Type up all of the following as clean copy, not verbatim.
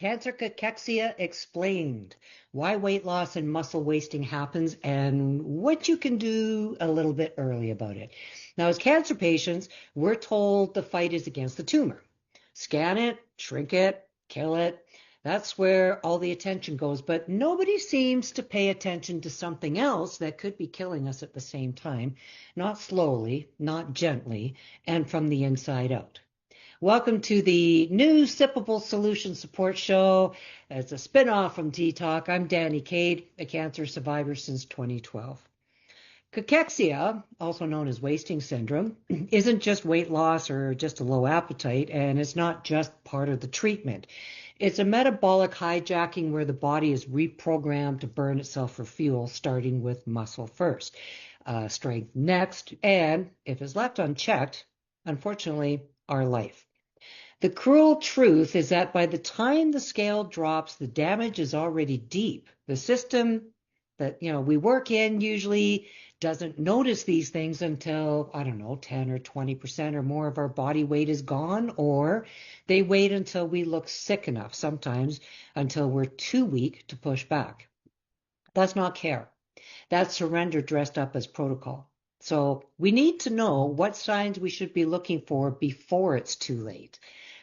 Cancer Cachexia Explained, why weight loss and muscle wasting happens and what you can do a little bit early about it. Now, as cancer patients, we're told the fight is against the tumor. Scan it, shrink it, kill it. That's where all the attention goes, but nobody seems to pay attention to something else that could be killing us at the same time, not slowly, not gently, and from the inside out. Welcome to the new Sippable Solutions support show. It's a spin-off from T-Talk. I'm Dannie Cade, a cancer survivor since 2012. Cachexia, also known as wasting syndrome, isn't just weight loss or just a low appetite, and it's not just part of the treatment. It's a metabolic hijacking where the body is reprogrammed to burn itself for fuel, starting with muscle first, strength next, and if it's left unchecked, unfortunately, our life. The cruel truth is that by the time the scale drops, the damage is already deep. The system that we work in usually doesn't notice these things until, 10 or 20% or more of our body weight is gone, or they wait until we look sick enough, sometimes until we're too weak to push back. That's not care. That's surrender dressed up as protocol. So we need to know what signs we should be looking for before it's too late.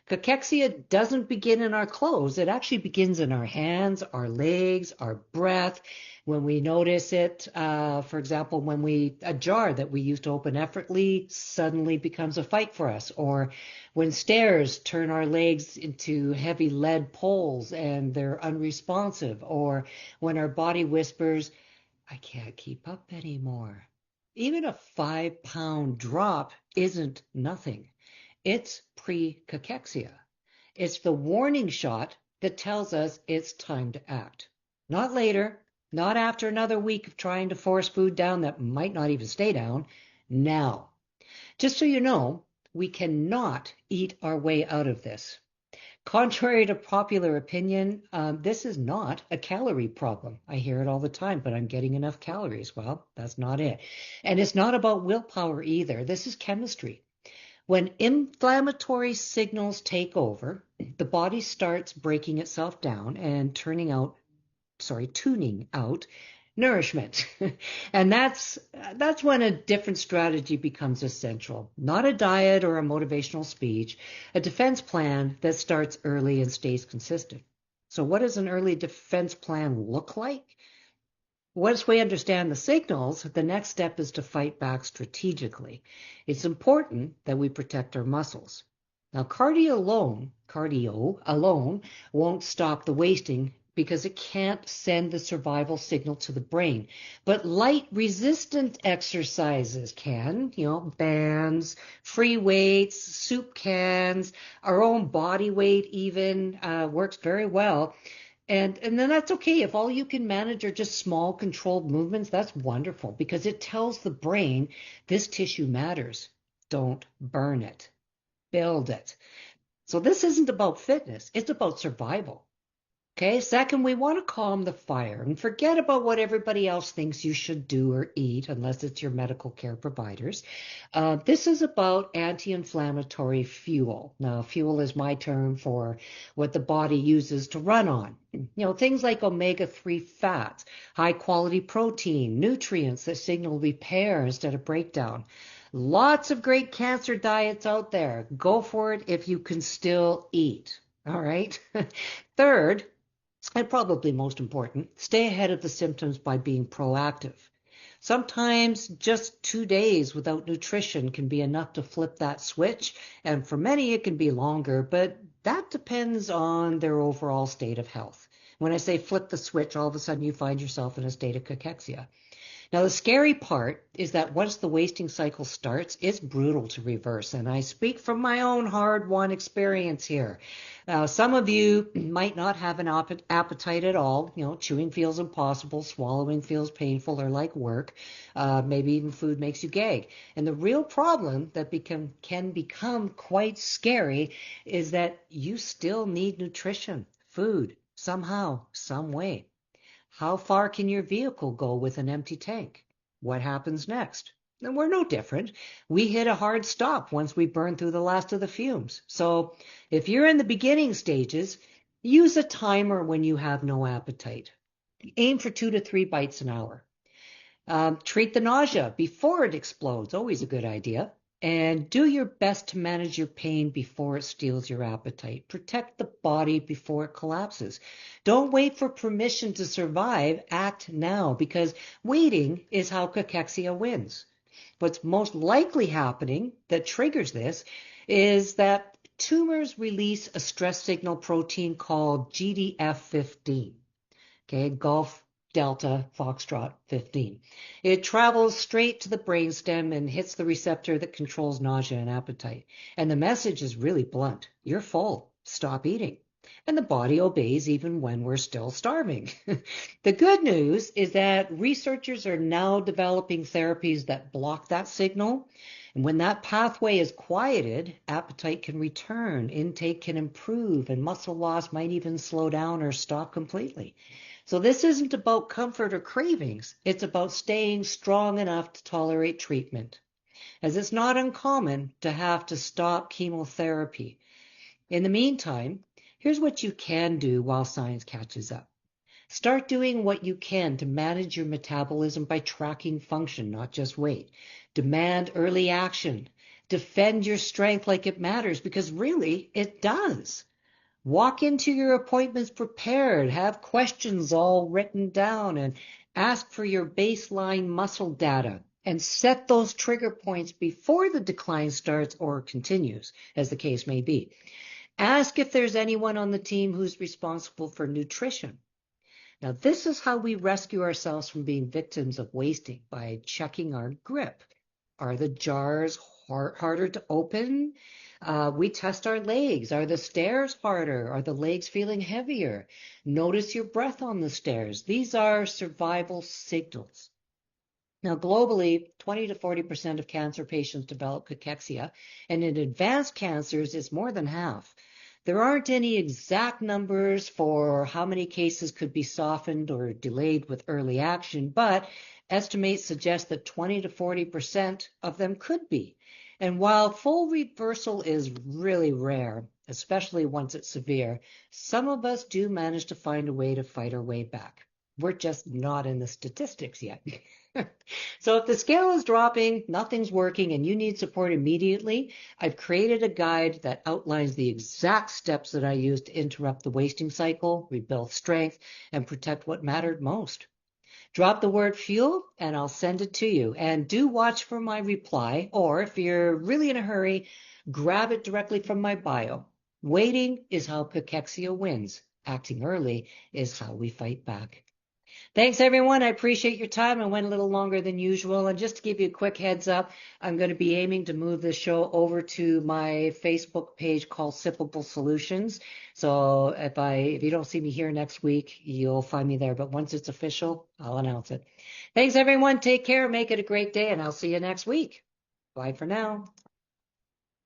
Cachexia doesn't begin in our clothes. It actually begins in our hands, our legs, our breath. When we notice it, for example, when a jar that we used to open effortlessly suddenly becomes a fight for us, or when stairs turn our legs into heavy lead poles and they're unresponsive, or when our body whispers, I can't keep up anymore. Even a 5-pound drop isn't nothing. It's pre-cachexia. It's the warning shot that tells us it's time to act. Not later, not after another week of trying to force food down that might not even stay down. Now. Just so you know, we cannot eat our way out of this. Contrary to popular opinion, this is not a calorie problem. I hear it all the time, but I'm getting enough calories. Well, that's not it. And it's not about willpower either. This is chemistry. When inflammatory signals take over, the body starts breaking itself down and tuning out nourishment. And that's when a different strategy becomes essential. Not a diet or a motivational speech, a defense plan that starts early and stays consistent. So what does an early defense plan look like? Once we understand the signals, the next step is to fight back strategically. It's important that we protect our muscles. Now, cardio alone won't stop the wasting because it can't send the survival signal to the brain. But light resistant exercises can, bands, free weights, soup cans, our own body weight even works very well. And then that's okay. If all you can manage are just small controlled movements, that's wonderful because it tells the brain this tissue matters. Don't burn it. Build it. So this isn't about fitness. It's about survival. Okay, second, we want to calm the fire and forget about what everybody else thinks you should do or eat, unless it's your medical care providers. This is about anti-inflammatory fuel. Now, fuel is my term for what the body uses to run on. Things like omega-3 fats, high-quality protein, nutrients that signal repair instead of breakdown. Lots of great cancer diets out there. Go for it if you can still eat. All right. Third, and probably most important, stay ahead of the symptoms by being proactive. Sometimes just 2 days without nutrition can be enough to flip that switch, and for many it can be longer, but that depends on their overall state of health. When I say flip the switch, all of a sudden you find yourself in a state of cachexia. Now, the scary part is that once the wasting cycle starts, it's brutal to reverse. And I speak from my own hard-won experience here. Some of you might not have an appetite at all. Chewing feels impossible, swallowing feels painful or like work. Maybe even food makes you gag. And the real problem that can become quite scary is that you still need nutrition, food, somehow, some way. How far can your vehicle go with an empty tank? What happens next? And we're no different. We hit a hard stop once we burn through the last of the fumes. So if you're in the beginning stages, Use a timer when you have no appetite. Aim for 2 to 3 bites an hour. Treat the nausea before it explodes, always a good idea. And do your best to manage your pain before it steals your appetite. Protect the body before it collapses. Don't wait for permission to survive. Act now, because waiting is how cachexia wins. What's most likely happening that triggers this is that tumors release a stress signal protein called GDF15. Okay, Golf Delta Foxtrot 15. It travels straight to the brainstem and hits the receptor that controls nausea and appetite. And the message is really blunt. You're full. Stop eating. And the body obeys even when we're still starving. The good news is that researchers are now developing therapies that block that signal. And when that pathway is quieted, appetite can return, intake can improve, and muscle loss might even slow down or stop completely. So this isn't about comfort or cravings. It's about staying strong enough to tolerate treatment, as it's not uncommon to have to stop chemotherapy. In the meantime, here's what you can do while science catches up. Start doing what you can to manage your metabolism by tracking function, not just weight. Demand early action. Defend your strength like it matters, because really it does. Walk into your appointments prepared, have questions all written down, and ask for your baseline muscle data, and set those trigger points before the decline starts or continues, as the case may be. Ask if there's anyone on the team who's responsible for nutrition. Now, this is how we rescue ourselves from being victims of wasting, by checking our grip. Are the jars harder to open? We test our legs. Are the stairs harder? Are the legs feeling heavier? Notice your breath on the stairs. These are survival signals. Now, globally, 20 to 40% of cancer patients develop cachexia, and in advanced cancers, it's more than half. There aren't any exact numbers for how many cases could be softened or delayed with early action, but estimates suggest that 20 to 40% of them could be. And while full reversal is really rare, especially once it's severe, some of us do manage to find a way to fight our way back. We're just not in the statistics yet. So if the scale is dropping, nothing's working, and you need support immediately, I've created a guide that outlines the exact steps that I use to interrupt the wasting cycle, rebuild strength, and protect what mattered most. Drop the word fuel and I'll send it to you. And do watch for my reply, or if you're really in a hurry, grab it directly from my bio. Waiting is how cachexia wins. Acting early is how we fight back. Thanks, everyone. I appreciate your time. I went a little longer than usual. And just to give you a quick heads up, I'm going to be aiming to move this show over to my Facebook page called Sippable Solutions. So if you don't see me here next week, you'll find me there. But once it's official, I'll announce it. Thanks, everyone. Take care. Make it a great day, and I'll see you next week. Bye for now.